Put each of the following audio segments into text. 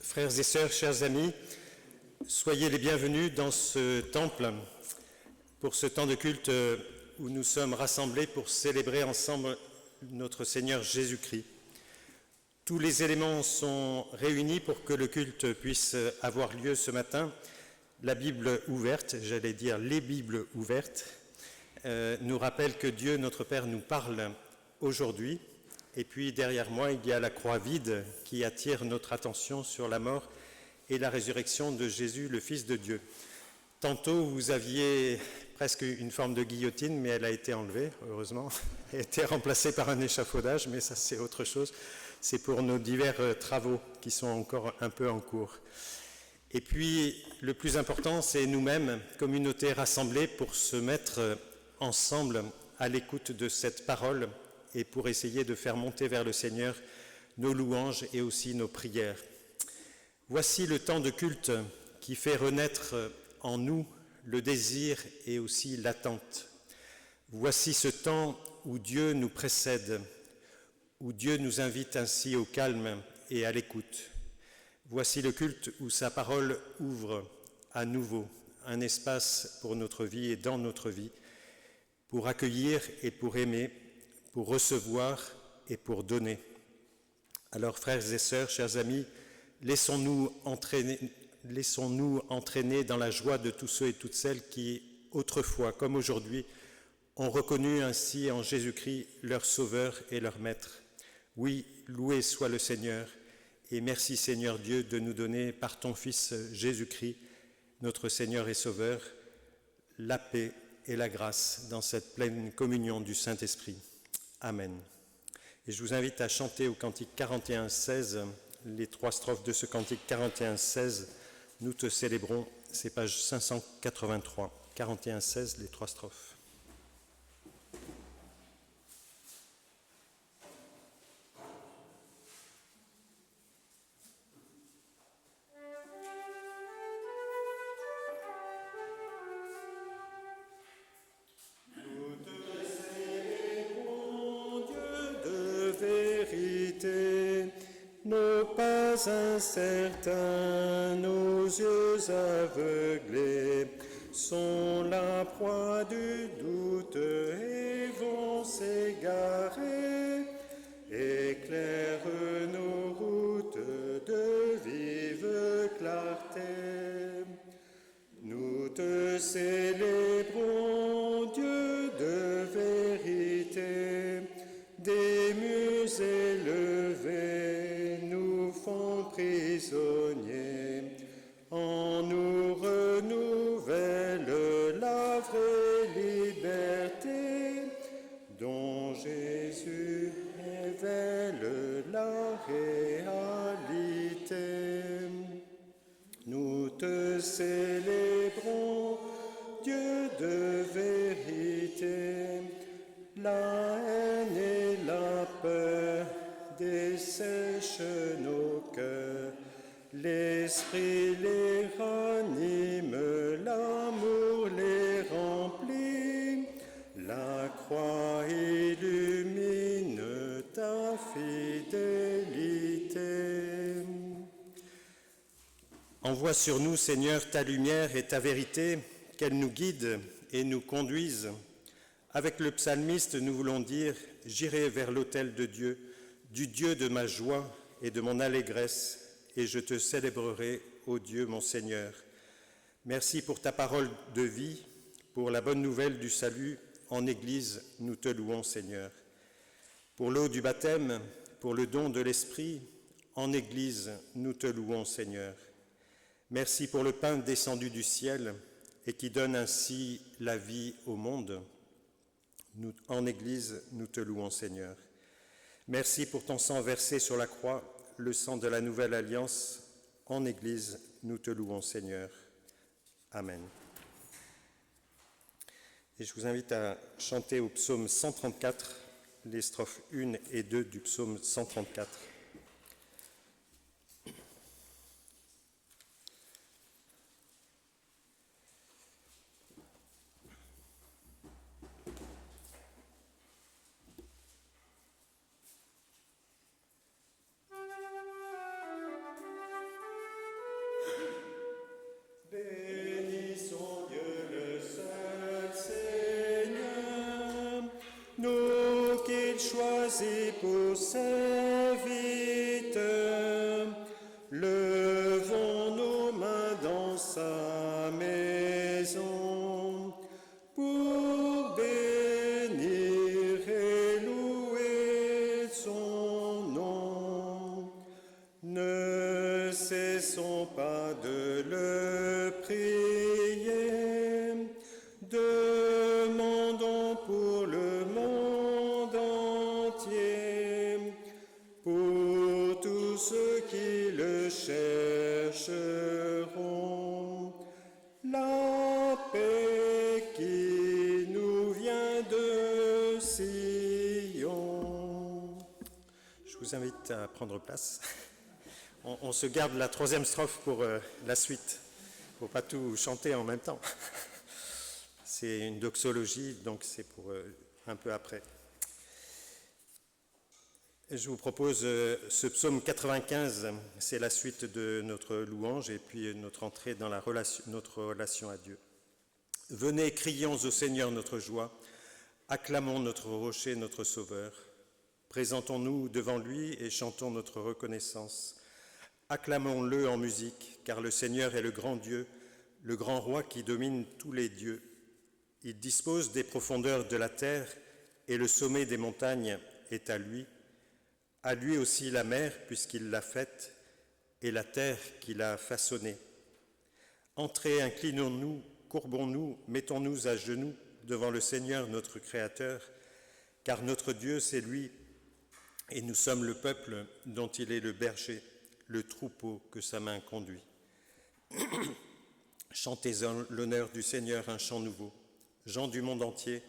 Frères et sœurs, chers amis, soyez les bienvenus dans ce temple pour ce temps de culte où nous sommes rassemblés pour célébrer ensemble notre Seigneur Jésus-Christ. Tous les éléments sont réunis pour que le culte puisse avoir lieu ce matin. La Bible ouverte, j'allais dire les Bibles ouvertes, nous rappelle que Dieu, notre Père, nous parle aujourd'hui. Et puis derrière moi, il y a la croix vide qui attire notre attention sur la mort et la résurrection de Jésus, le Fils de Dieu. Tantôt, vous aviez presque une forme de guillotine, mais elle a été enlevée, heureusement. Elle a été remplacée par un échafaudage, mais ça, c'est autre chose. C'est pour nos divers travaux qui sont encore un peu en cours. Et puis, le plus important, c'est nous-mêmes, communauté rassemblée, pour se mettre ensemble à l'écoute de cette parole et pour essayer de faire monter vers le Seigneur nos louanges et aussi nos prières. Voici le temps de culte qui fait renaître en nous le désir et aussi l'attente. Voici ce temps où Dieu nous précède, où Dieu nous invite ainsi au calme et à l'écoute. Voici le culte où sa parole ouvre à nouveau un espace pour notre vie et dans notre vie, pour accueillir et pour aimer, pour recevoir et pour donner. Alors, frères et sœurs, chers amis, laissons-nous entraîner dans la joie de tous ceux et toutes celles qui, autrefois comme aujourd'hui, ont reconnu ainsi en Jésus-Christ leur Sauveur et leur Maître. Oui, loué soit le Seigneur, et merci Seigneur Dieu de nous donner par ton Fils Jésus-Christ, notre Seigneur et Sauveur, la paix et la grâce dans cette pleine communion du Saint-Esprit. Amen. Et je vous invite à chanter au cantique 41-16, les 3 strophes de ce cantique 41-16. Nous te célébrons, c'est page 583. 41-16, les 3 strophes. Nos pas incertains, nos yeux aveuglés sont la proie du doute et vont s'égarer. Éclaire nos routes de vive clarté. Nous te célébrons, Dieu de vérité, des murs élevés nous font prisonniers, en nous renouvelle la vraie liberté, dont Jésus révèle la réalité. Nous te célébrons, Dieu de vérité, la haine et la peur dessèchent nos cœurs, l'Esprit les ranime, l'amour les remplit, la croix illumine ta fidélité. Envoie sur nous, Seigneur, ta lumière et ta vérité, qu'elle nous guide et nous conduise. Avec le psalmiste, nous voulons dire « J'irai vers l'autel de Dieu, du Dieu de ma joie et de mon allégresse, et je te célébrerai, ô Dieu, mon Seigneur. » Merci pour ta parole de vie, pour la bonne nouvelle du salut. En Église, nous te louons, Seigneur. Pour l'eau du baptême, pour le don de l'Esprit, en Église, nous te louons, Seigneur. Merci pour le pain descendu du ciel et qui donne ainsi la vie au monde. En Église, nous te louons, Seigneur. Merci pour ton sang versé sur la croix, le sang de la nouvelle alliance. En Église, nous te louons, Seigneur. Amen. Et je vous invite à chanter au psaume 134, les strophes 1 et 2 du psaume 134. Bénissons Dieu le seul Seigneur, nous qu'il choisit pour serviteurs. Levons nos mains dans sa maison pour bénir et louer son nom. Ne cessons pas de le prier, demandons pour le monde entier, pour tous ceux qui le chercheront, la paix qui nous vient de Sion. Je vous invite à prendre place. On se garde la troisième strophe pour la suite. Il ne faut pas tout chanter en même temps. C'est une doxologie, donc c'est pour un peu après. Je vous propose ce psaume 95, c'est la suite de notre louange et puis notre entrée dans notre relation à Dieu. Venez, crions au Seigneur notre joie, acclamons notre rocher, notre sauveur. Présentons-nous devant lui et chantons notre reconnaissance. Acclamons-le en musique, car le Seigneur est le grand Dieu, le grand roi qui domine tous les dieux. Il dispose des profondeurs de la terre et le sommet des montagnes est à lui. À lui aussi la mer, puisqu'il l'a faite, et la terre qu'il a façonnée. Entrez, inclinons-nous, courbons-nous, mettons-nous à genoux devant le Seigneur notre Créateur, car notre Dieu, c'est lui, et nous sommes le peuple dont il est le berger, le troupeau que sa main conduit. Chantez en l'honneur du Seigneur un chant nouveau. Gens du monde entier,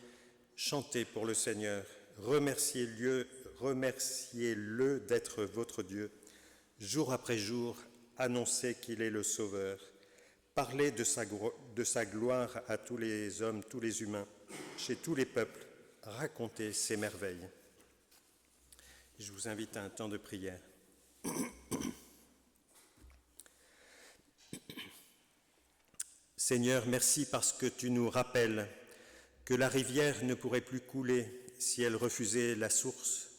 chantez pour le Seigneur, remerciez-le d'être votre Dieu. Jour après jour, annoncez qu'il est le Sauveur. Parlez de sa gloire à tous les hommes, tous les humains, chez tous les peuples. Racontez ses merveilles. Je vous invite à un temps de prière. Seigneur, merci parce que tu nous rappelles que la rivière ne pourrait plus couler si elle refusait la source.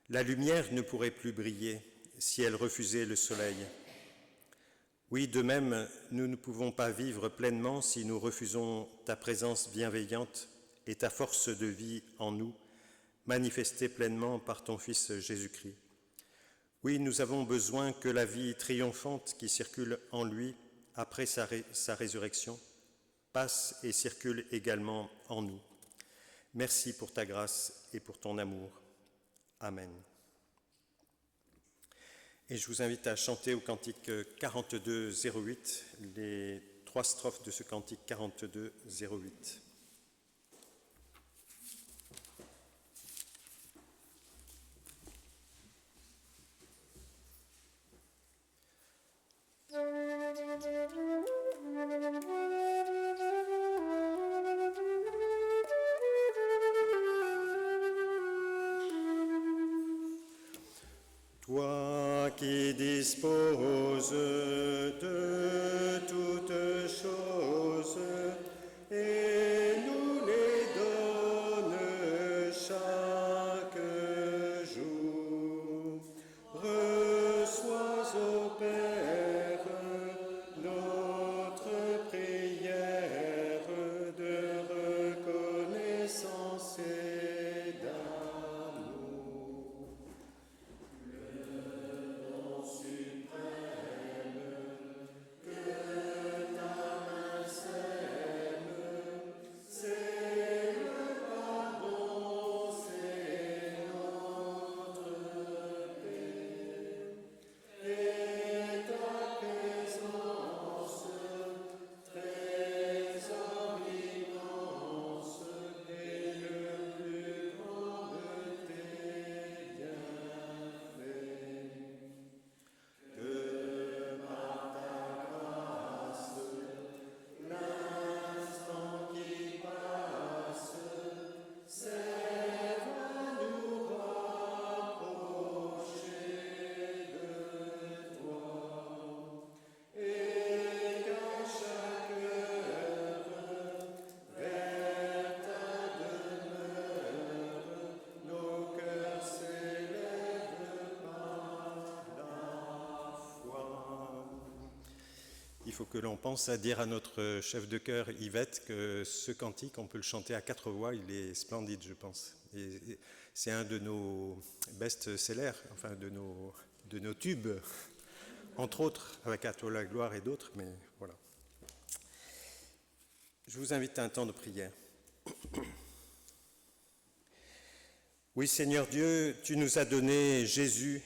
La lumière ne pourrait plus briller si elle refusait le soleil. Oui, de même, nous ne pouvons pas vivre pleinement si nous refusons ta présence bienveillante et ta force de vie en nous, manifestée pleinement par ton Fils Jésus-Christ. Oui, nous avons besoin que la vie triomphante qui circule en lui après sa résurrection passe et circule également en nous. Merci pour ta grâce et pour ton amour. Amen. Et je vous invite à chanter au cantique 42-08, les 3 strophes de ce cantique 42-08. Toi qui disposes de toutes choses et nous les donnes chaque jour, reçois au Père notre prière de reconnaissance et d'amour. Le don suprême que qu'il faut que l'on pense à dire à notre chef de chœur Yvette que ce cantique, on peut le chanter à 4 voix, il est splendide, je pense. Et c'est un de nos best-sellers, enfin de nos tubes, entre autres, avec À toi la gloire et d'autres, mais voilà. Je vous invite à un temps de prière. Oui, Seigneur Dieu, tu nous as donné Jésus,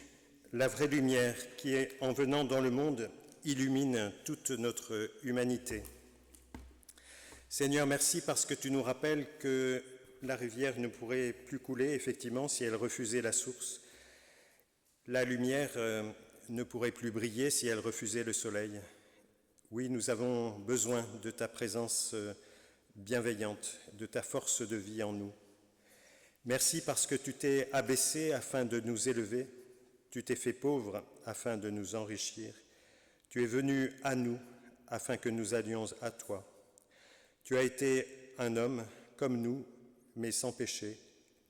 la vraie lumière qui, en venant dans le monde, illumine toute notre humanité. Seigneur, merci parce que tu nous rappelles que la rivière ne pourrait plus couler, effectivement, si elle refusait la source. La lumière ne pourrait plus briller si elle refusait le soleil. Oui, nous avons besoin de ta présence bienveillante, de ta force de vie en nous. Merci parce que tu t'es abaissé afin de nous élever, tu t'es fait pauvre afin de nous enrichir, tu es venu à nous afin que nous allions à toi. Tu as été un homme comme nous, mais sans péché,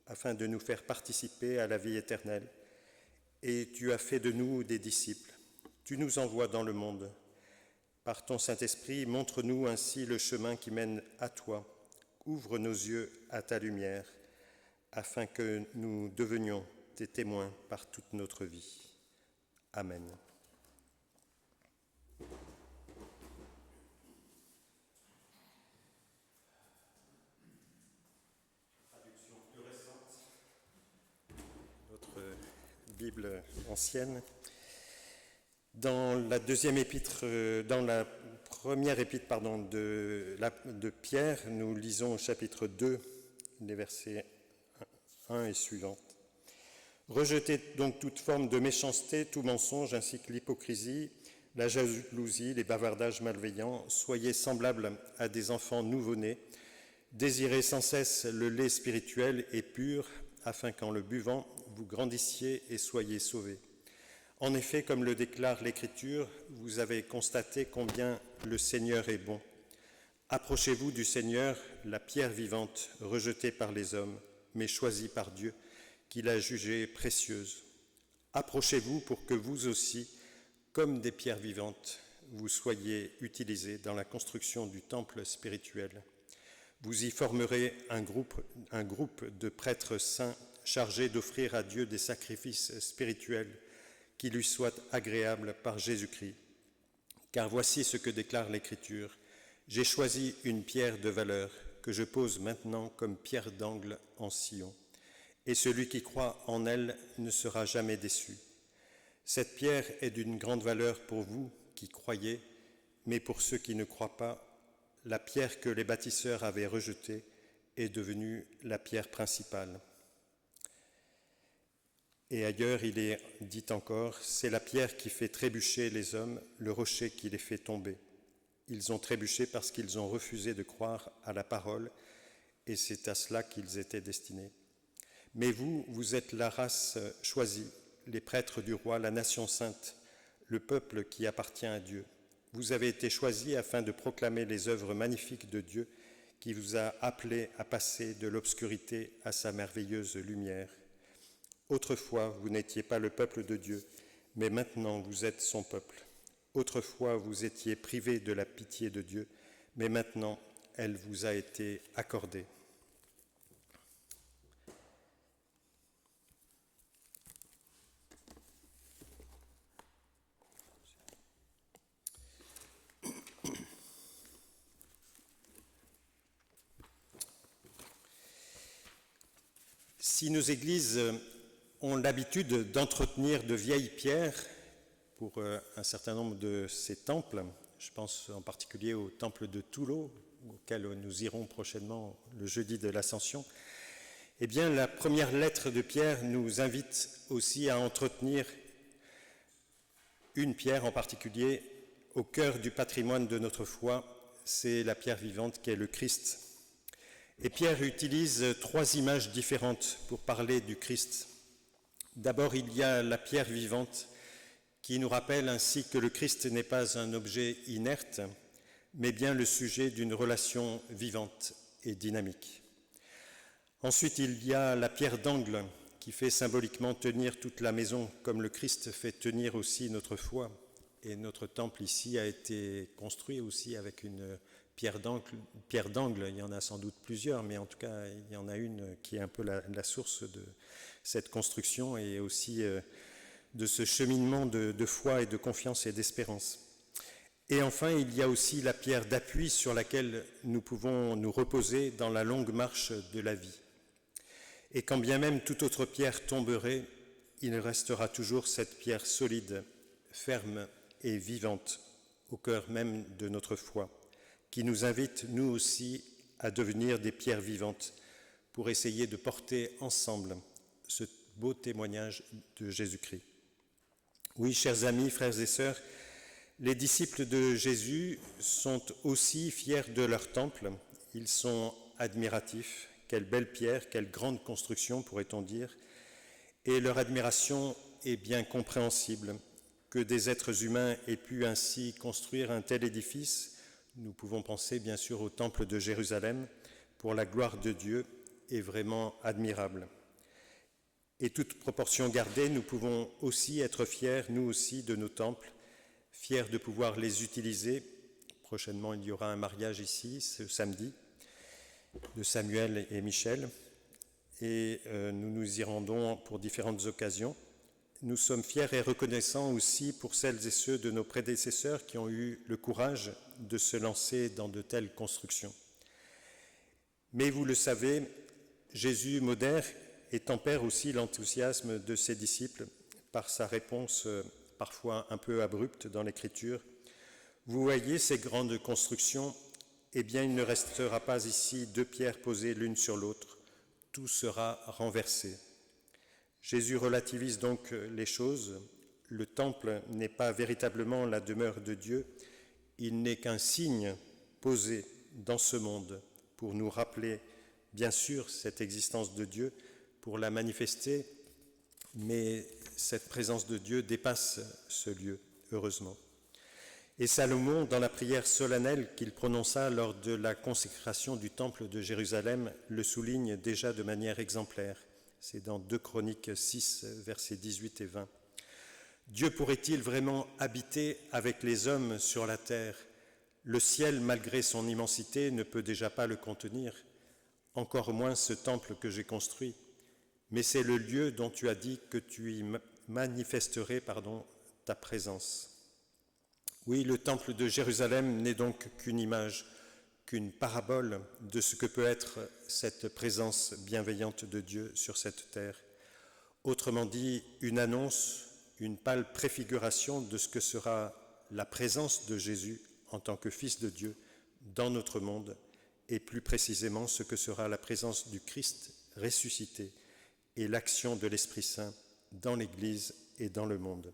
afin de nous faire participer à la vie éternelle. Et tu as fait de nous des disciples. Tu nous envoies dans le monde. Par ton Saint-Esprit, montre-nous ainsi le chemin qui mène à toi. Ouvre nos yeux à ta lumière, afin que nous devenions tes témoins par toute notre vie. Amen. Traduction plus récente, notre Bible ancienne. Dans la première épître de Pierre, nous lisons au chapitre 2, les versets 1 et suivants. Rejetez donc toute forme de méchanceté, tout mensonge, ainsi que l'hypocrisie, la jalousie, les bavardages malveillants. Soyez semblables à des enfants nouveau-nés, désirez sans cesse le lait spirituel et pur, afin qu'en le buvant, vous grandissiez et soyez sauvés. En effet, comme le déclare l'Écriture, vous avez constaté combien le Seigneur est bon. Approchez-vous du Seigneur, la pierre vivante, rejetée par les hommes, mais choisie par Dieu, qui l'a jugée précieuse. Approchez-vous pour que vous aussi, comme des pierres vivantes, vous soyez utilisés dans la construction du temple spirituel. Vous y formerez un groupe de prêtres saints chargés d'offrir à Dieu des sacrifices spirituels qui lui soient agréables par Jésus-Christ. Car voici ce que déclare l'Écriture. J'ai choisi une pierre de valeur que je pose maintenant comme pierre d'angle en Sion. Et celui qui croit en elle ne sera jamais déçu. Cette pierre est d'une grande valeur pour vous qui croyez, mais pour ceux qui ne croient pas, la pierre que les bâtisseurs avaient rejetée est devenue la pierre principale. Et ailleurs, il est dit encore, c'est la pierre qui fait trébucher les hommes, le rocher qui les fait tomber. Ils ont trébuché parce qu'ils ont refusé de croire à la parole, et c'est à cela qu'ils étaient destinés. Mais vous, vous êtes la race choisie, les prêtres du roi, la nation sainte, le peuple qui appartient à Dieu. Vous avez été choisis afin de proclamer les œuvres magnifiques de Dieu qui vous a appelés à passer de l'obscurité à sa merveilleuse lumière. Autrefois, vous n'étiez pas le peuple de Dieu, mais maintenant vous êtes son peuple. Autrefois, vous étiez privés de la pitié de Dieu, mais maintenant, elle vous a été accordée. Si nos églises ont l'habitude d'entretenir de vieilles pierres pour un certain nombre de ces temples, je pense en particulier au temple de Toulouse, auquel nous irons prochainement le jeudi de l'Ascension, eh bien la première lettre de Pierre nous invite aussi à entretenir une pierre en particulier au cœur du patrimoine de notre foi, c'est la pierre vivante qui est le Christ. Et Pierre utilise 3 images différentes pour parler du Christ. D'abord, il y a la pierre vivante qui nous rappelle ainsi que le Christ n'est pas un objet inerte, mais bien le sujet d'une relation vivante et dynamique. Ensuite, il y a la pierre d'angle qui fait symboliquement tenir toute la maison, comme le Christ fait tenir aussi notre foi. Et notre temple ici a été construit aussi avec une pierre d'angle. Il y en a sans doute plusieurs, mais en tout cas, il y en a une qui est un peu la source de cette construction et aussi de ce cheminement de foi et de confiance et d'espérance. Et enfin, il y a aussi la pierre d'appui sur laquelle nous pouvons nous reposer dans la longue marche de la vie. Et quand bien même toute autre pierre tomberait, il restera toujours cette pierre solide, ferme et vivante au cœur même de notre foi, qui nous invite, nous aussi, à devenir des pierres vivantes pour essayer de porter ensemble ce beau témoignage de Jésus-Christ. Oui, chers amis, frères et sœurs, les disciples de Jésus sont aussi fiers de leur temple. Ils sont admiratifs. Quelle belle pierre, quelle grande construction, pourrait-on dire. Et leur admiration est bien compréhensible. Que des êtres humains aient pu ainsi construire un tel édifice, nous pouvons penser bien sûr au temple de Jérusalem, pour la gloire de Dieu, est vraiment admirable. Et toute proportion gardée, nous pouvons aussi être fiers, nous aussi, de nos temples, fiers de pouvoir les utiliser. Prochainement, il y aura un mariage ici, ce samedi, de Samuel et Michel, et nous nous y rendons pour différentes occasions. Nous sommes fiers et reconnaissants aussi pour celles et ceux de nos prédécesseurs qui ont eu le courage de se lancer dans de telles constructions. Mais vous le savez, Jésus modère et tempère aussi l'enthousiasme de ses disciples par sa réponse parfois un peu abrupte dans l'Écriture. Vous voyez ces grandes constructions, eh bien il ne restera pas ici deux pierres posées l'une sur l'autre, tout sera renversé. Jésus relativise donc les choses. Le temple n'est pas véritablement la demeure de Dieu, il n'est qu'un signe posé dans ce monde pour nous rappeler, bien sûr, cette existence de Dieu, pour la manifester, mais cette présence de Dieu dépasse ce lieu, heureusement. Et Salomon, dans la prière solennelle qu'il prononça lors de la consécration du temple de Jérusalem, le souligne déjà de manière exemplaire. C'est dans 2 Chroniques 6, versets 18 et 20. Dieu pourrait-il vraiment habiter avec les hommes sur la terre? Le ciel, malgré son immensité, ne peut déjà pas le contenir, encore moins ce temple que j'ai construit. Mais c'est le lieu dont tu as dit que tu y manifesterais ta présence. Oui, le temple de Jérusalem n'est donc qu'une image, qu'une parabole de ce que peut être cette présence bienveillante de Dieu sur cette terre. Autrement dit, une annonce, une pâle préfiguration de ce que sera la présence de Jésus en tant que Fils de Dieu dans notre monde, et plus précisément ce que sera la présence du Christ ressuscité et l'action de l'Esprit Saint dans l'Église et dans le monde.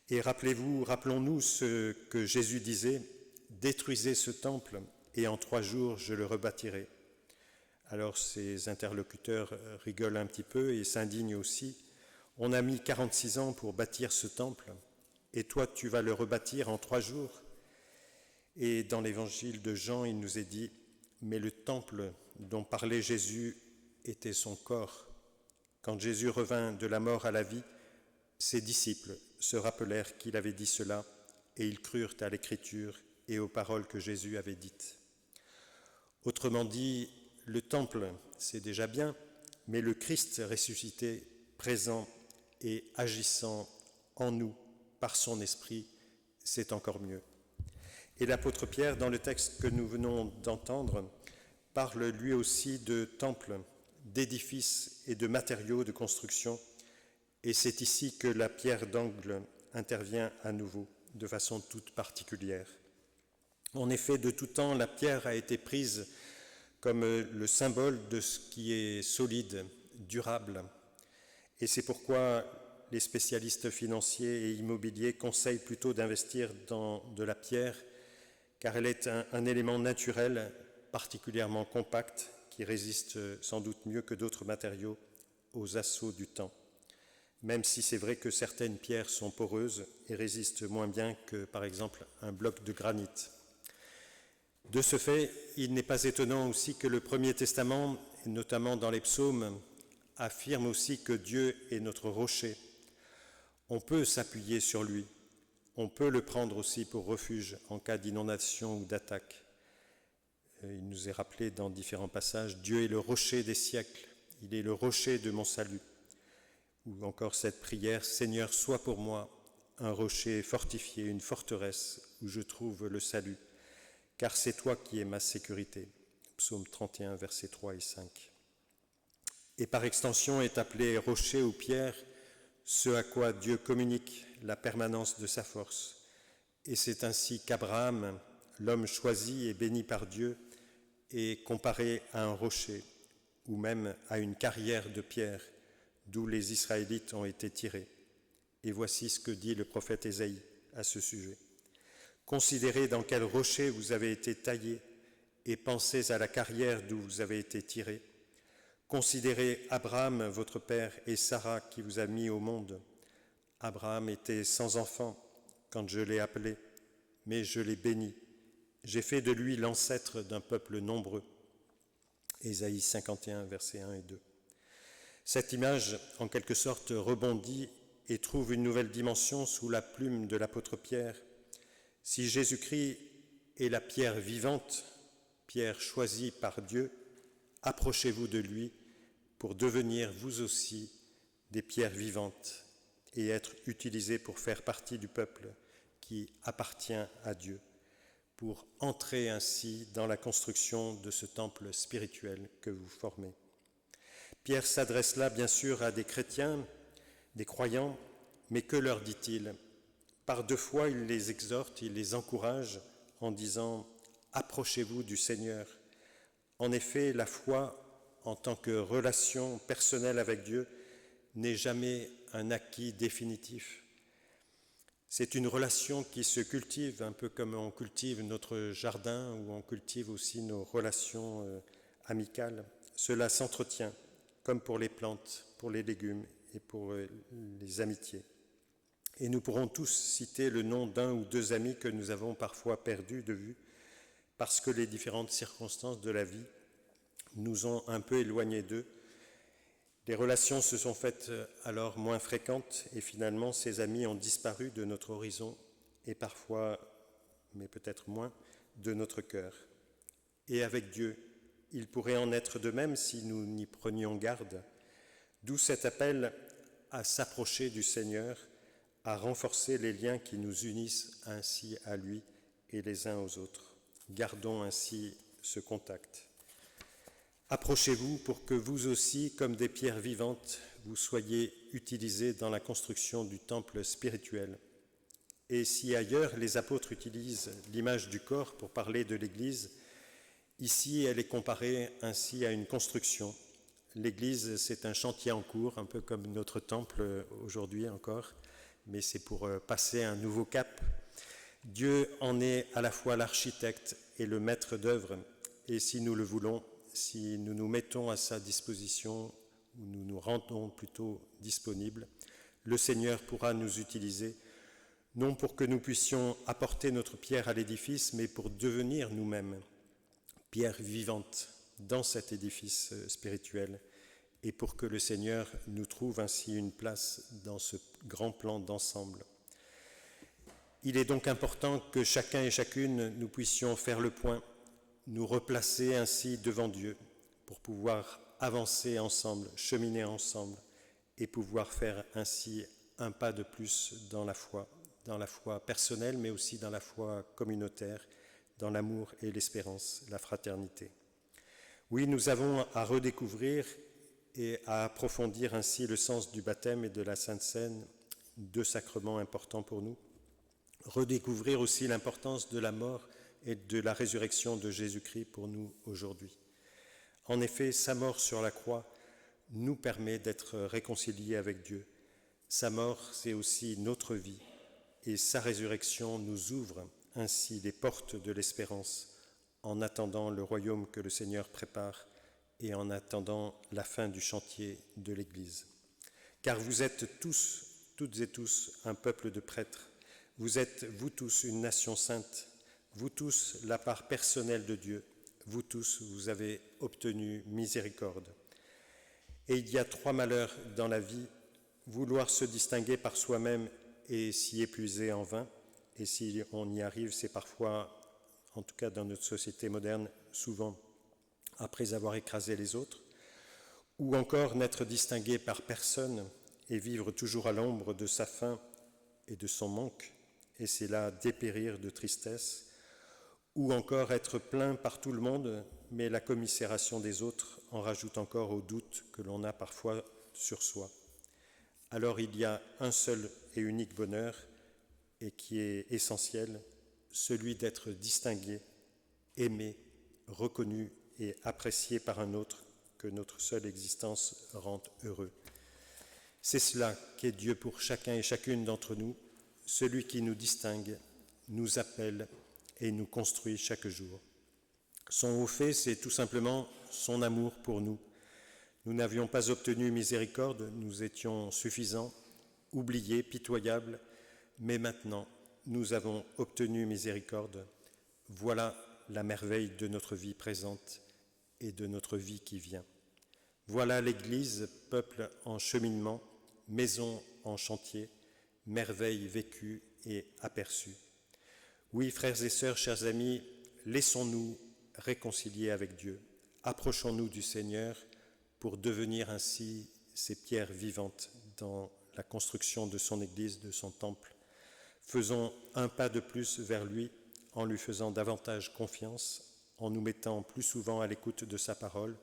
Et rappelons-nous ce que Jésus disait, « Détruisez ce temple, et en 3 jours je le rebâtirai. » Alors ses interlocuteurs rigolent un petit peu et s'indignent aussi. « On a mis 46 ans pour bâtir ce temple, et toi tu vas le rebâtir en 3 jours ?» Et dans l'évangile de Jean, il nous est dit, « Mais le temple dont parlait Jésus était son corps. » Quand Jésus revint de la mort à la vie, ses disciples se rappelèrent qu'il avait dit cela, et ils crurent à l'Écriture et aux paroles que Jésus avait dites. Autrement dit, le temple, c'est déjà bien, mais le Christ ressuscité, présent et agissant en nous par son esprit, c'est encore mieux. Et l'apôtre Pierre, dans le texte que nous venons d'entendre, parle lui aussi de temple, d'édifices et de matériaux de construction, et c'est ici que la pierre d'angle intervient à nouveau, de façon toute particulière. En effet, de tout temps, la pierre a été prise comme le symbole de ce qui est solide, durable, et c'est pourquoi les spécialistes financiers et immobiliers conseillent plutôt d'investir dans de la pierre, car elle est un élément naturel particulièrement compact qui résiste sans doute mieux que d'autres matériaux aux assauts du temps, même si c'est vrai que certaines pierres sont poreuses et résistent moins bien que, par exemple, un bloc de granit. De ce fait, il n'est pas étonnant aussi que le Premier Testament, notamment dans les psaumes, affirme aussi que Dieu est notre rocher. On peut s'appuyer sur lui. On peut le prendre aussi pour refuge en cas d'inondation ou d'attaque. Il nous est rappelé dans différents passages, Dieu est le rocher des siècles, il est le rocher de mon salut. Ou encore cette prière, Seigneur, sois pour moi un rocher fortifié, une forteresse où je trouve le salut, car c'est toi qui es ma sécurité. Psaume 31, versets 3 et 5. Et par extension est appelé rocher ou pierre, ce à quoi Dieu communique la permanence de sa force. Et c'est ainsi qu'Abraham, l'homme choisi et béni par Dieu, est comparé à un rocher ou même à une carrière de pierre d'où les Israélites ont été tirés. Et voici ce que dit le prophète Ésaïe à ce sujet. Considérez dans quel rocher vous avez été taillés et pensez à la carrière d'où vous avez été tirés. Considérez Abraham, votre père, et Sarah qui vous a mis au monde. Abraham était sans enfant quand je l'ai appelé, mais je l'ai béni. J'ai fait de lui l'ancêtre d'un peuple nombreux. Ésaïe 51, versets 1 et 2. Cette image, en quelque sorte, rebondit et trouve une nouvelle dimension sous la plume de l'apôtre Pierre. Si Jésus-Christ est la pierre vivante, pierre choisie par Dieu, approchez-vous de lui pour devenir vous aussi des pierres vivantes et être utilisés pour faire partie du peuple qui appartient à Dieu, pour entrer ainsi dans la construction de ce temple spirituel que vous formez. Pierre s'adresse là bien sûr à des chrétiens, des croyants, mais que leur dit-il? Par deux fois, il les exhorte, il les encourage en disant « Approchez-vous du Seigneur ». En effet, la foi, en tant que relation personnelle avec Dieu, n'est jamais un acquis définitif. C'est une relation qui se cultive, un peu comme on cultive notre jardin ou on cultive aussi nos relations amicales. Cela s'entretient, comme pour les plantes, pour les légumes et pour les amitiés. Et nous pourrons tous citer le nom d'un ou deux amis que nous avons parfois perdus de vue parce que les différentes circonstances de la vie nous ont un peu éloignés d'eux. Les relations se sont faites alors moins fréquentes et finalement ces amis ont disparu de notre horizon et parfois, mais peut-être moins, de notre cœur. Et avec Dieu, il pourrait en être de même si nous n'y prenions garde, d'où cet appel à s'approcher du Seigneur, à renforcer les liens qui nous unissent ainsi à lui et les uns aux autres. Gardons ainsi ce contact. Approchez-vous pour que vous aussi, comme des pierres vivantes, vous soyez utilisés dans la construction du temple spirituel. Et si ailleurs les apôtres utilisent l'image du corps pour parler de l'Église, ici elle est comparée ainsi à une construction. L'Église, c'est un chantier en cours, un peu comme notre temple aujourd'hui encore, mais c'est pour passer un nouveau cap. Dieu en est à la fois l'architecte et le maître d'œuvre, et si nous le voulons, si nous nous mettons à sa disposition, ou nous nous rendons plutôt disponibles, le Seigneur pourra nous utiliser, non pour que nous puissions apporter notre pierre à l'édifice, mais pour devenir nous-mêmes pierre vivante dans cet édifice spirituel, et pour que le Seigneur nous trouve ainsi une place dans ce grand plan d'ensemble. Il est donc important que chacun et chacune nous puissions faire le point, nous replacer ainsi devant Dieu pour pouvoir avancer ensemble, cheminer ensemble et pouvoir faire ainsi un pas de plus dans la foi personnelle mais aussi dans la foi communautaire, dans l'amour et l'espérance, la fraternité. Oui, nous avons à redécouvrir et à approfondir ainsi le sens du baptême et de la Sainte Seine, deux sacrements importants pour nous. Redécouvrir aussi l'importance de la mort et de la résurrection de Jésus-Christ pour nous aujourd'hui. En effet, sa mort sur la croix nous permet d'être réconciliés avec Dieu. Sa mort, c'est aussi notre vie, et sa résurrection nous ouvre ainsi les portes de l'espérance en attendant le royaume que le Seigneur prépare et en attendant la fin du chantier de l'Église. Car vous êtes tous, toutes et tous, un peuple de prêtres. Vous êtes, vous tous, une nation sainte. Vous tous, la part personnelle de Dieu. Vous tous, vous avez obtenu miséricorde. Et il y a trois malheurs dans la vie. Vouloir se distinguer par soi-même et s'y épuiser en vain. et si on y arrive, c'est parfois, en tout cas dans notre société moderne, souvent après avoir écrasé les autres, ou encore n'être distingué par personne et vivre toujours à l'ombre de sa faim et de son manque, et c'est là dépérir de tristesse, ou encore être plaint par tout le monde, mais la commisération des autres en rajoute encore au doute que l'on a parfois sur soi. Alors il y a un seul et unique bonheur, et qui est essentiel, celui d'être distingué, aimé, reconnu et apprécié par un autre que notre seule existence rend heureux. C'est cela qu'est Dieu pour chacun et chacune d'entre nous, celui qui nous distingue, nous appelle et nous construit chaque jour. Son haut fait, c'est tout simplement son amour pour nous. Nous n'avions pas obtenu miséricorde, nous étions suffisants, oubliés, pitoyables, mais maintenant nous avons obtenu miséricorde. Voilà la merveille de notre vie présente et de notre vie qui vient. Voilà l'Église, peuple en cheminement, maison en chantier, merveille vécue et aperçue. Oui, frères et sœurs, chers amis, laissons-nous réconcilier avec Dieu. Approchons-nous du Seigneur pour devenir ainsi ces pierres vivantes dans la construction de son Église, de son temple. Faisons un pas de plus vers lui en lui faisant davantage confiance, en nous mettant plus souvent à l'écoute de sa parole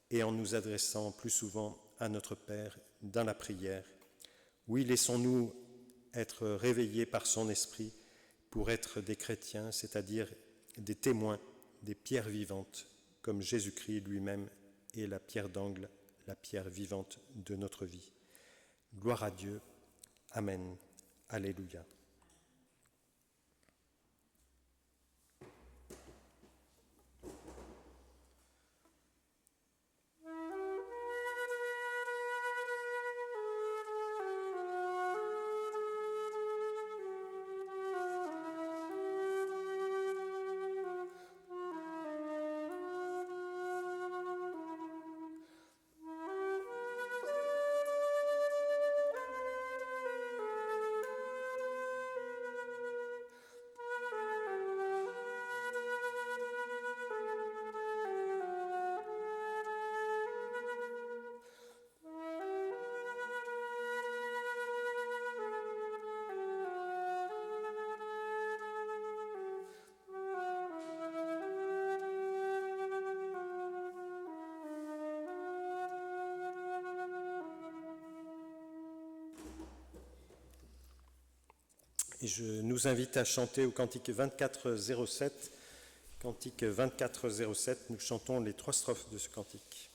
et en nous adressant plus souvent à notre Père dans la prière. Oui, laissons-nous être réveillés par son esprit pour être des chrétiens, c'est-à-dire des témoins, des pierres vivantes, comme Jésus-Christ lui-même est la pierre d'angle, la pierre vivante de notre vie. Gloire à Dieu. Amen. Alléluia. Et je nous invite à chanter au cantique 2407. Cantique 2407, nous chantons les 3 strophes de ce cantique.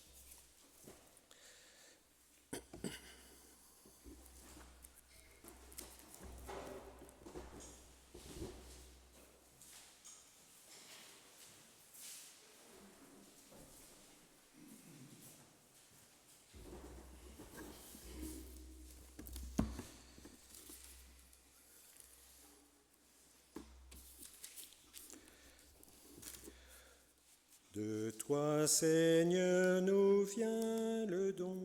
De toi, Seigneur, nous vient le don.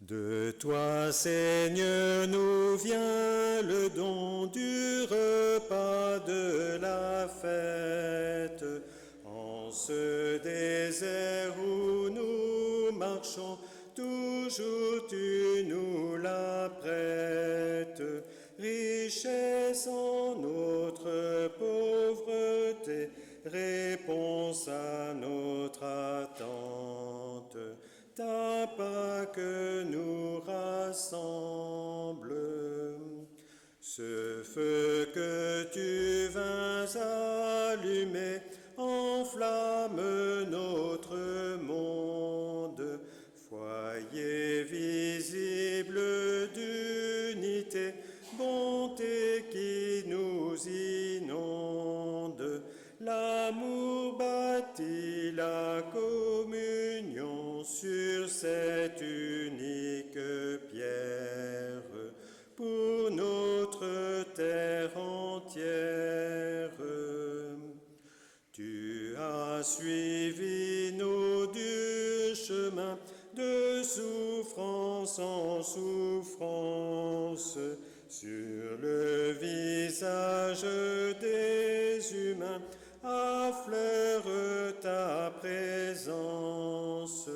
De toi, Seigneur, nous vient le don du repas de la fête. En ce désert où nous marchons, toujours tu nous la prêtes. Richesse en notre pauvreté, réponse à notre attente, ta Pâque nous rassemble. Ce feu que tu vins allumer enflamme notre monde, foyer visible d'unité, bonté qui nous inonde. L'amour bâtit la communion sur cette unique pierre pour notre terre entière. Tu as suivi nos durs chemins de souffrance en souffrance, sur le visage courage des humains affleure ta présence,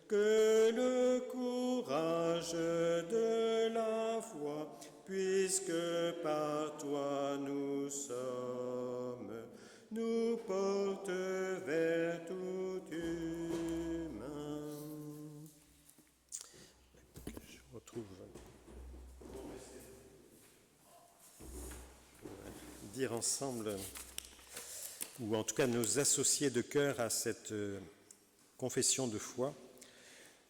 que le courage de la foi, puisque par toi nous sommes, nous porte vers tout humain. Je retrouve. Dire ensemble, ou en tout cas nous associer de cœur à cette confession de foi.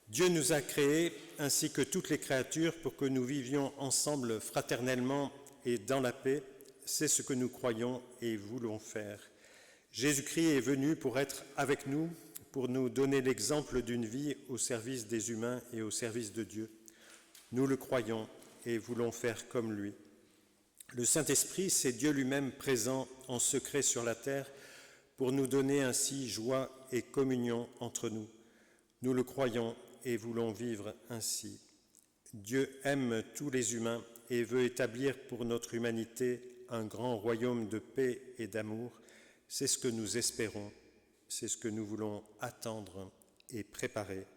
Dieu nous a créés ainsi que toutes les créatures pour que nous vivions ensemble fraternellement et dans la paix. C'est ce que nous croyons et voulons faire. Jésus-Christ est venu pour être avec nous, pour nous donner l'exemple d'une vie au service des humains et au service de Dieu. Nous le croyons et voulons faire comme lui. Le Saint-Esprit, c'est Dieu lui-même présent en secret sur la terre pour nous donner ainsi joie et communion entre nous. Nous le croyons et voulons vivre ainsi. Dieu aime tous les humains et veut établir pour notre humanité un grand royaume de paix et d'amour. C'est ce que nous espérons, c'est ce que nous voulons attendre et préparer.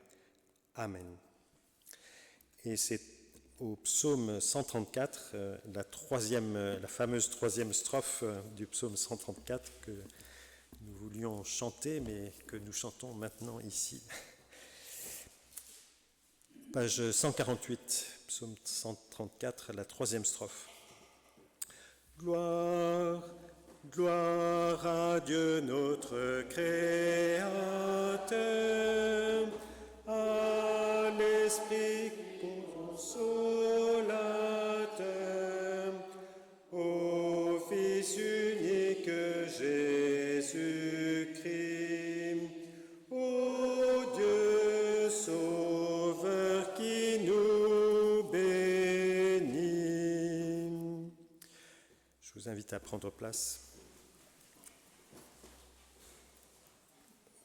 Amen. Et c'est au psaume 134, la fameuse troisième strophe du psaume 134 que nous voulions chanter, mais que nous chantons maintenant ici. Page 148, psaume 134, la troisième strophe. Gloire, gloire à Dieu notre Créateur, à l'Esprit consolateur, au Fils unique Jésus-Christ, ô Dieu Sauveur qui nous bénit. Je vous invite à prendre place.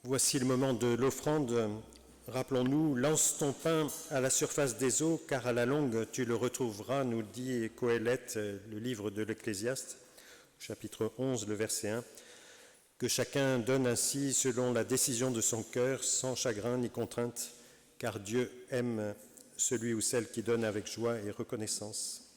Voici le moment de l'offrande. Rappelons-nous, lance ton pain à la surface des eaux, car à la longue tu le retrouveras, nous dit Qoéleth, le livre de l'Ecclésiaste, chapitre 11, le verset 1. Que chacun donne ainsi selon la décision de son cœur, sans chagrin ni contrainte, car Dieu aime celui ou celle qui donne avec joie et reconnaissance.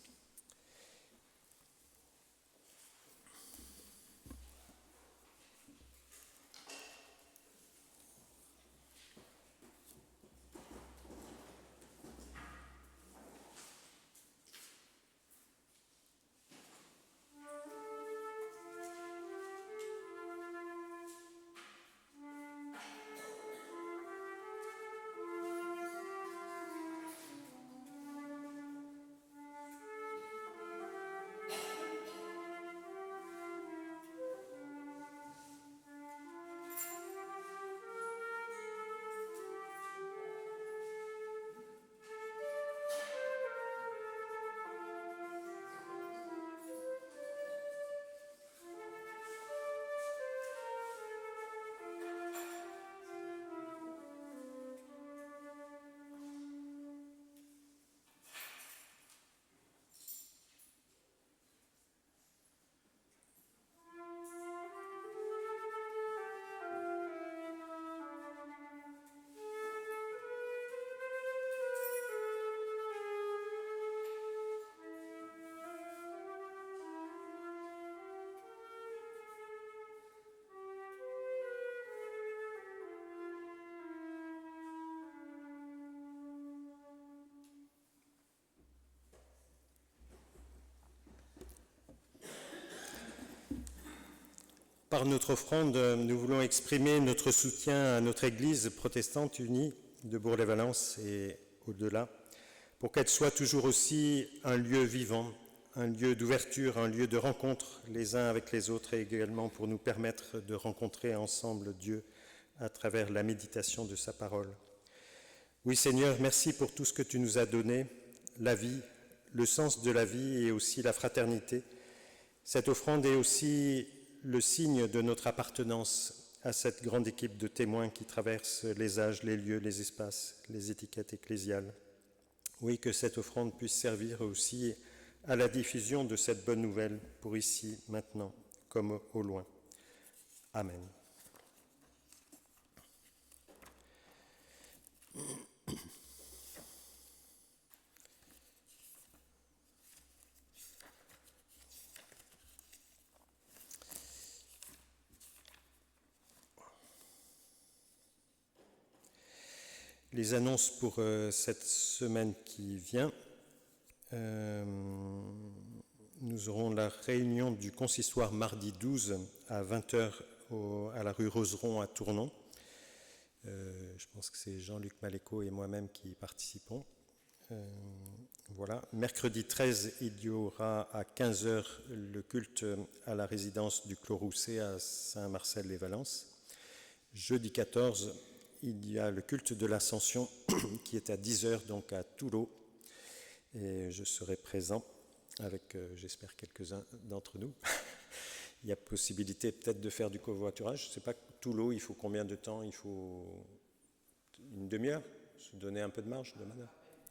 Par notre offrande, nous voulons exprimer notre soutien à notre Église protestante unie de Bourg-les-Valences et au-delà, pour qu'elle soit toujours aussi un lieu vivant, un lieu d'ouverture, un lieu de rencontre les uns avec les autres, et également pour nous permettre de rencontrer ensemble Dieu à travers la méditation de sa parole. Oui Seigneur, merci pour tout ce que tu nous as donné, la vie, le sens de la vie et aussi la fraternité. Cette offrande est aussi le signe de notre appartenance à cette grande équipe de témoins qui traverse les âges, les lieux, les espaces, les étiquettes ecclésiales. Oui, que cette offrande puisse servir aussi à la diffusion de cette bonne nouvelle pour ici, maintenant, comme au loin. Amen. Les annonces pour cette semaine qui vient. Nous aurons la réunion du consistoire mardi 12 à 20h à la rue Roseron à Tournon. Je pense que c'est Jean-Luc Maléco et moi-même qui y participons. Voilà. Mercredi 13, il y aura à 15h le culte à la résidence du Clos Rousset à Saint-Marcel-les-Valences. Jeudi 14, il y a le culte de l'Ascension qui est à 10h, donc à Toulon. Et je serai présent avec, j'espère, quelques-uns d'entre nous. Il y a possibilité peut-être de faire du covoiturage. Je ne sais pas, Toulon, il faut combien de temps? Il faut une demi-heure? Se donner un peu de marge de manœuvre?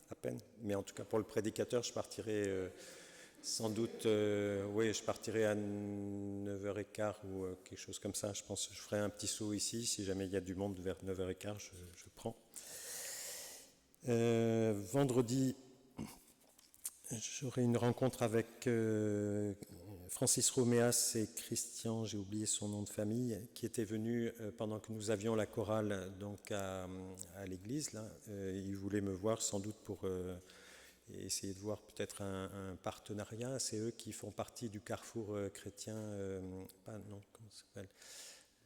À peine. Mais en tout cas, pour le prédicateur, je partirai sans doute, je partirai à 9h15 ou quelque chose comme ça. Je pense que je ferai un petit saut ici. Si jamais il y a du monde vers 9h15, je prends. Vendredi, j'aurai une rencontre avec Francis Roméas et Christian, j'ai oublié son nom de famille, qui étaient venus pendant que nous avions la chorale donc à l'église. Là. Ils voulaient me voir sans doute pour essayer de voir peut-être un partenariat. C'est eux qui font partie du Carrefour chrétien, comment ça s'appelle,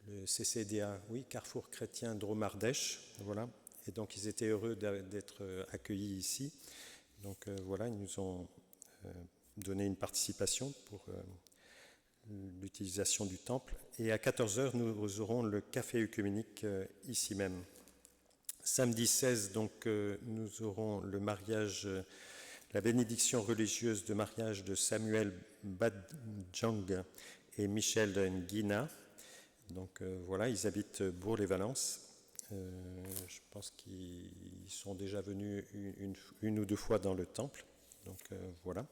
le CCDA, oui, Carrefour chrétien Dromardèche, voilà. Et donc ils étaient heureux d'être accueillis ici. Donc voilà, ils nous ont donné une participation pour l'utilisation du temple. Et à 14h, nous aurons le café œcuménique ici même. Samedi 16, donc, nous aurons le mariage, la bénédiction religieuse de mariage de Samuel Badjang et Michel Nguina. Donc voilà, ils habitent Bourg-les-Valences. Je pense qu'ils sont déjà venus une ou deux fois dans le temple. Donc voilà.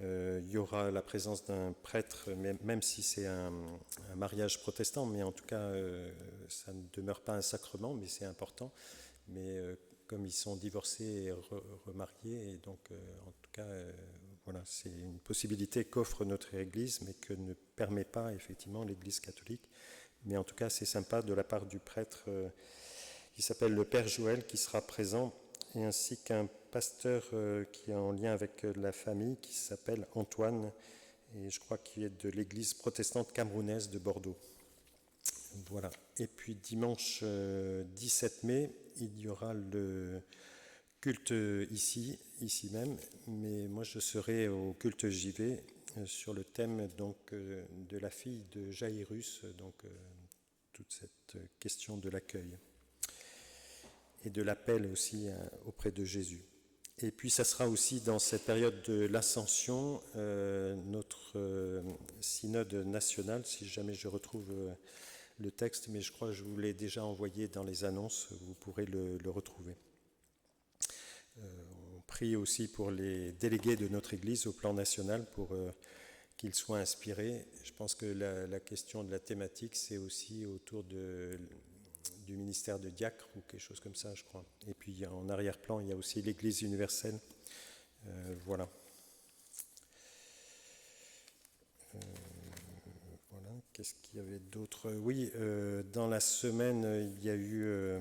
Il y aura la présence d'un prêtre, même si c'est un mariage protestant, mais en tout cas, ça ne demeure pas un sacrement, mais c'est important. Mais comme ils sont divorcés et remariés, et donc en tout cas, voilà, c'est une possibilité qu'offre notre Église, mais que ne permet pas effectivement l'Église catholique. Mais en tout cas, c'est sympa de la part du prêtre qui s'appelle le Père Joël, qui sera présent, et ainsi qu'un pasteur qui est en lien avec la famille, qui s'appelle Antoine, et je crois qu'il est de l'église protestante camerounaise de Bordeaux. Voilà. Et puis dimanche 17 mai, il y aura le culte ici même, mais moi je serai au culte JV sur le thème donc de la fille de Jaïrus, donc toute cette question de l'accueil et de l'appel aussi auprès de Jésus. Et puis ça sera aussi dans cette période de l'Ascension notre synode national, si jamais je retrouve le texte, mais je crois que je vous l'ai déjà envoyé dans les annonces, vous pourrez le retrouver. On prie aussi pour les délégués de notre Église au plan national pour qu'ils soient inspirés. Je pense que la question de la thématique, c'est aussi autour du ministère de diacre ou quelque chose comme ça, je crois. Et puis en arrière-plan, il y a aussi l'Église universelle. Voilà. Voilà. Qu'est-ce qu'il y avait d'autre? Oui, dans la semaine, il y a eu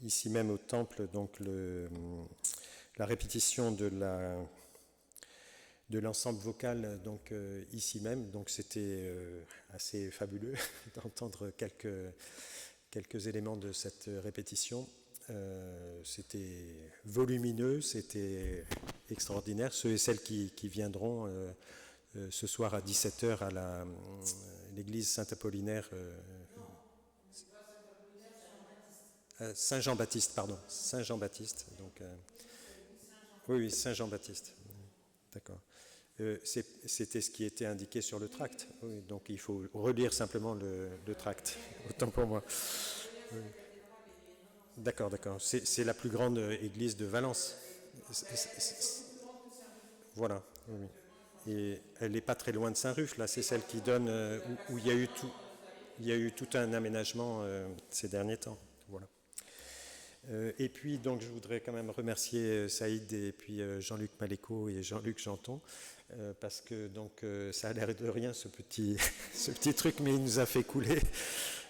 ici même au temple donc la répétition de l'ensemble vocal donc ici même. Donc c'était assez fabuleux d'entendre quelques éléments de cette répétition. C'était volumineux, c'était extraordinaire. Ceux et celles qui viendront ce soir à 17h à l'église Saint-Apollinaire, Saint-Jean-Baptiste, pardon, Saint-Jean-Baptiste. Donc, oui, Saint-Jean-Baptiste. D'accord. C'était ce qui était indiqué sur le tract. Oui, donc il faut relire simplement le tract. Autant pour moi. Oui. D'accord. C'est la plus grande église de Valence. Voilà, oui, oui. Et elle n'est pas très loin de Saint-Ruf, là, c'est celle qui donne, où il y a eu tout un aménagement ces derniers temps. Voilà. Et puis, donc, je voudrais quand même remercier Saïd et puis Jean-Luc Maléco et Jean-Luc Janton, parce que donc, ça a l'air de rien, ce petit, ce petit truc, mais il nous a fait couler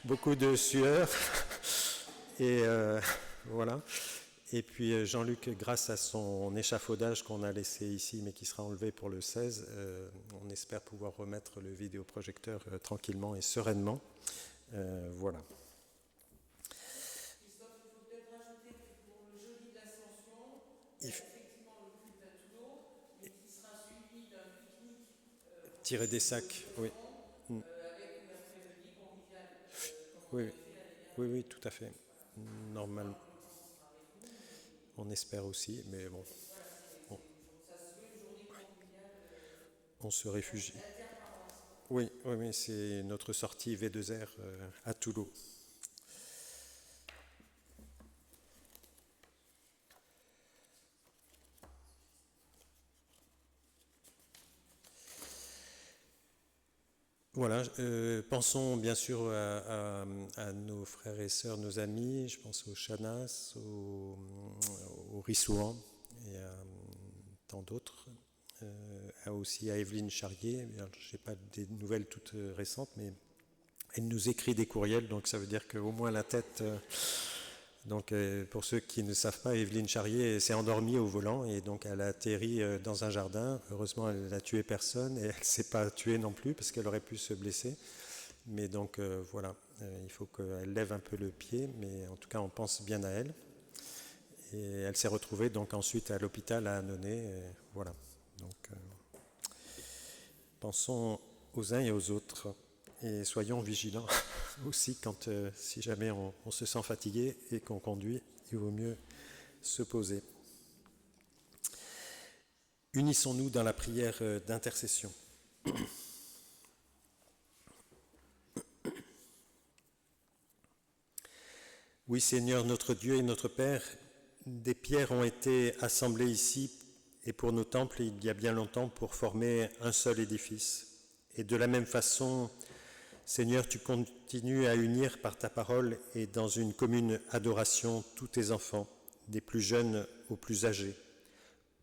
beaucoup de sueur. Et voilà. Et puis Jean-Luc, grâce à son échafaudage qu'on a laissé ici, mais qui sera enlevé pour le 16, on espère pouvoir remettre le vidéoprojecteur tranquillement et sereinement. Voilà. Tirer des sacs, oui. Mm. Oui, oui, oui, tout à fait. Normalement, on espère aussi, mais bon, on, on se réfugie. Oui, oui, oui, c'est notre sortie V2R à Toulouse. Voilà, pensons bien sûr à nos frères et sœurs, nos amis, je pense aux Chanas, aux Rissouan et à tant d'autres, aussi à Evelyne Charrier. Je n'ai pas des nouvelles toutes récentes, mais elle nous écrit des courriels, donc ça veut dire qu'au moins la tête... Donc, pour ceux qui ne savent pas, Evelyne Charrier s'est endormie au volant et donc elle a atterri dans un jardin. Heureusement, elle n'a tué personne et elle ne s'est pas tuée non plus parce qu'elle aurait pu se blesser. Mais donc, voilà, il faut qu'elle lève un peu le pied, mais en tout cas, on pense bien à elle. Et elle s'est retrouvée donc ensuite à l'hôpital à Annonay. Voilà. Donc, pensons aux uns et aux autres et soyons vigilants aussi quand, si jamais on se sent fatigué et qu'on conduit, il vaut mieux se poser. Unissons-nous dans la prière d'intercession. Oui, Seigneur, notre Dieu et notre Père, des pierres ont été assemblées ici et pour nos temples il y a bien longtemps pour former un seul édifice. Et de la même façon, Seigneur, tu continues à unir par ta parole et dans une commune adoration tous tes enfants, des plus jeunes aux plus âgés,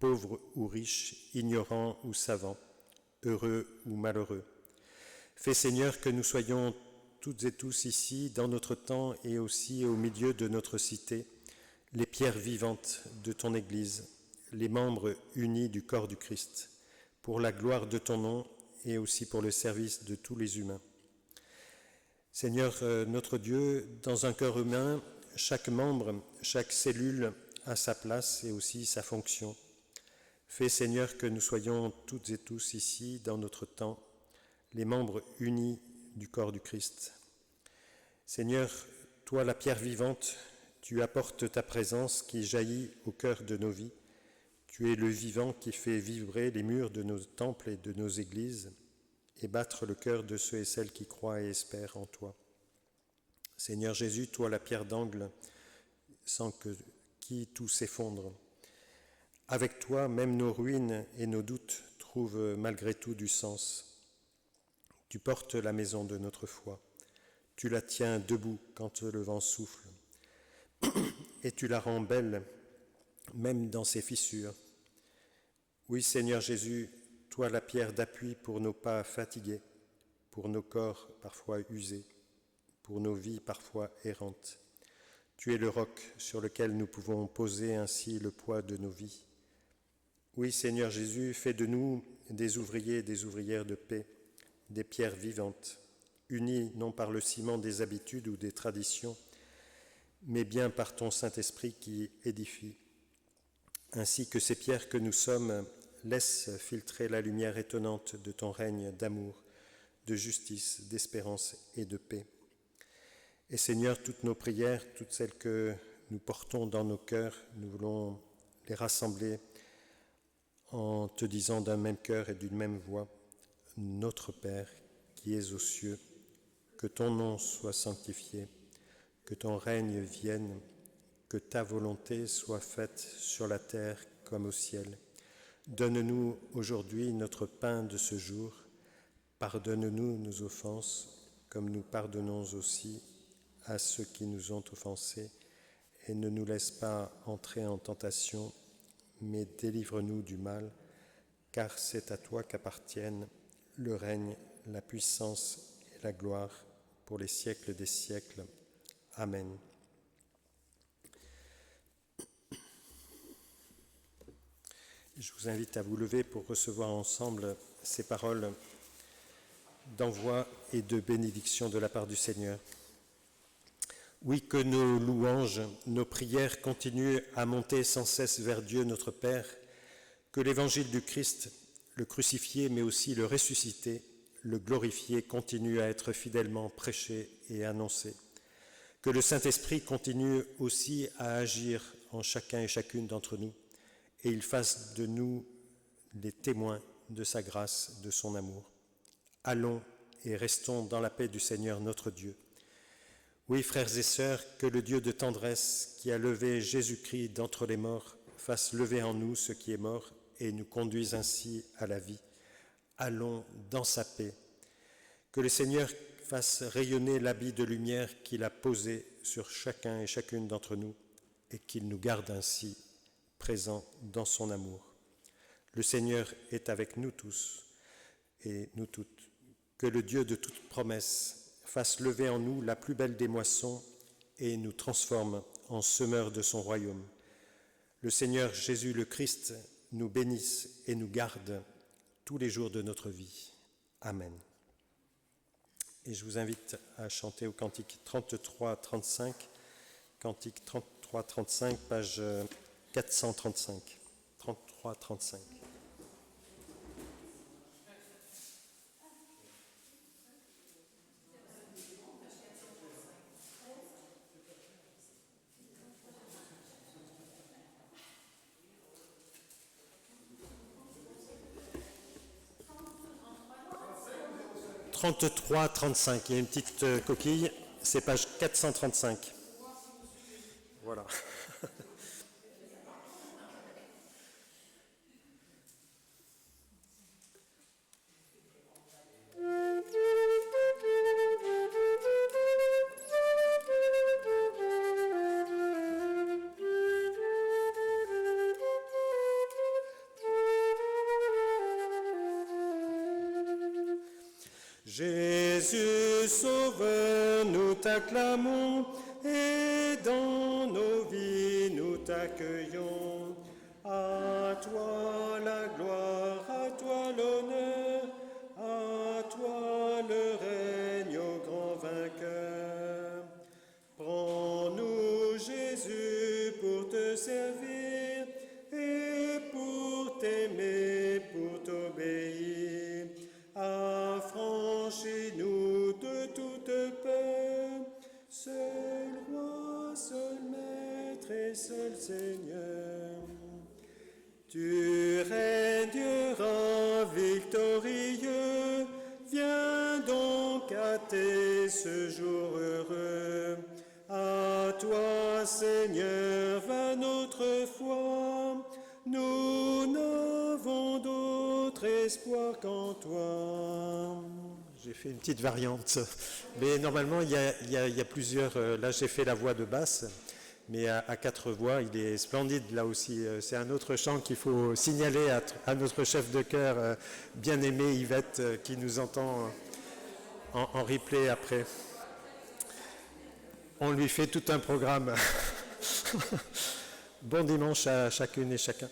pauvres ou riches, ignorants ou savants, heureux ou malheureux. Fais, Seigneur, que nous soyons toutes et tous ici, dans notre temps et aussi au milieu de notre cité, les pierres vivantes de ton Église, les membres unis du corps du Christ, pour la gloire de ton nom et aussi pour le service de tous les humains. Seigneur notre Dieu, dans un cœur humain, chaque membre, chaque cellule a sa place et aussi sa fonction. Fais, Seigneur, que nous soyons toutes et tous ici, dans notre temps, les membres unis du corps du Christ. Seigneur, toi, la pierre vivante, tu apportes ta présence qui jaillit au cœur de nos vies. Tu es le vivant qui fait vibrer les murs de nos temples et de nos églises et battre le cœur de ceux et celles qui croient et espèrent en toi. Seigneur Jésus, toi la pierre d'angle, sans qui tout s'effondre. Avec toi, même nos ruines et nos doutes trouvent malgré tout du sens. Tu portes la maison de notre foi. Tu la tiens debout quand le vent souffle. Et tu la rends belle, même dans ses fissures. Oui, Seigneur Jésus, toi la pierre d'appui pour nos pas fatigués, pour nos corps parfois usés, pour nos vies parfois errantes. Tu es le roc sur lequel nous pouvons poser ainsi le poids de nos vies. Oui, Seigneur Jésus, fais de nous des ouvriers et des ouvrières de paix, des pierres vivantes, unies non par le ciment des habitudes ou des traditions, mais bien par ton Saint-Esprit qui édifie. Ainsi que ces pierres que nous sommes laissent filtrer la lumière étonnante de ton règne d'amour, de justice, d'espérance et de paix. Et Seigneur, toutes nos prières, toutes celles que nous portons dans nos cœurs, nous voulons les rassembler en te disant d'un même cœur et d'une même voix, Notre Père qui es aux cieux, que ton nom soit sanctifié, que ton règne vienne, que ta volonté soit faite sur la terre comme au ciel. Donne-nous aujourd'hui notre pain de ce jour. Pardonne-nous nos offenses, comme nous pardonnons aussi à ceux qui nous ont offensés. Et ne nous laisse pas entrer en tentation, mais délivre-nous du mal, car c'est à toi qu'appartiennent le règne, la puissance et la gloire pour les siècles des siècles. Amen. Je vous invite à vous lever pour recevoir ensemble ces paroles d'envoi et de bénédiction de la part du Seigneur. Oui, que nos louanges, nos prières continuent à monter sans cesse vers Dieu notre Père, que l'évangile du Christ, le crucifié mais aussi le ressuscité, le glorifié, continue à être fidèlement prêché et annoncé. Que le Saint-Esprit continue aussi à agir en chacun et chacune d'entre nous, et il fasse de nous les témoins de sa grâce, de son amour. Allons et restons dans la paix du Seigneur notre Dieu. Oui, frères et sœurs, que le Dieu de tendresse qui a levé Jésus-Christ d'entre les morts fasse lever en nous ce qui est mort et nous conduise ainsi à la vie. Allons dans sa paix. Que le Seigneur fasse rayonner l'habit de lumière qu'il a posé sur chacun et chacune d'entre nous et qu'il nous garde ainsi présents dans son amour. Le Seigneur est avec nous tous et nous toutes. Que le Dieu de toute promesse fasse lever en nous la plus belle des moissons et nous transforme en semeurs de son royaume. Le Seigneur Jésus le Christ nous bénisse et nous garde tous les jours de notre vie. Amen. Et je vous invite à chanter au cantique 33-35, cantique 33-35, page 435, 33-35. « 33-35, il y a une petite coquille, c'est page 435. Voilà. Jésus Sauveur, nous t'acclamons et dans nos vies nous t'accueillons. À toi la gloire, à toi l'honneur, à toi le règne au grand vainqueur. Prends-nous Jésus pour te servir et pour t'aimer, pour t'obéir. Affranchis-nous de toute peur, seul roi, seul maître et seul Seigneur. Tu régneras victorieux, viens donc hâter ce jour heureux. À toi, Seigneur, va notre foi, nous n'avons d'autre espoir qu'en toi. J'ai fait une petite variante, mais normalement il y a plusieurs, là j'ai fait la voix de basse, mais à 4 voix, il est splendide là aussi. C'est un autre chant qu'il faut signaler à notre chef de chœur, bien-aimé Yvette, qui nous entend en replay après. On lui fait tout un programme. Bon dimanche à chacune et chacun.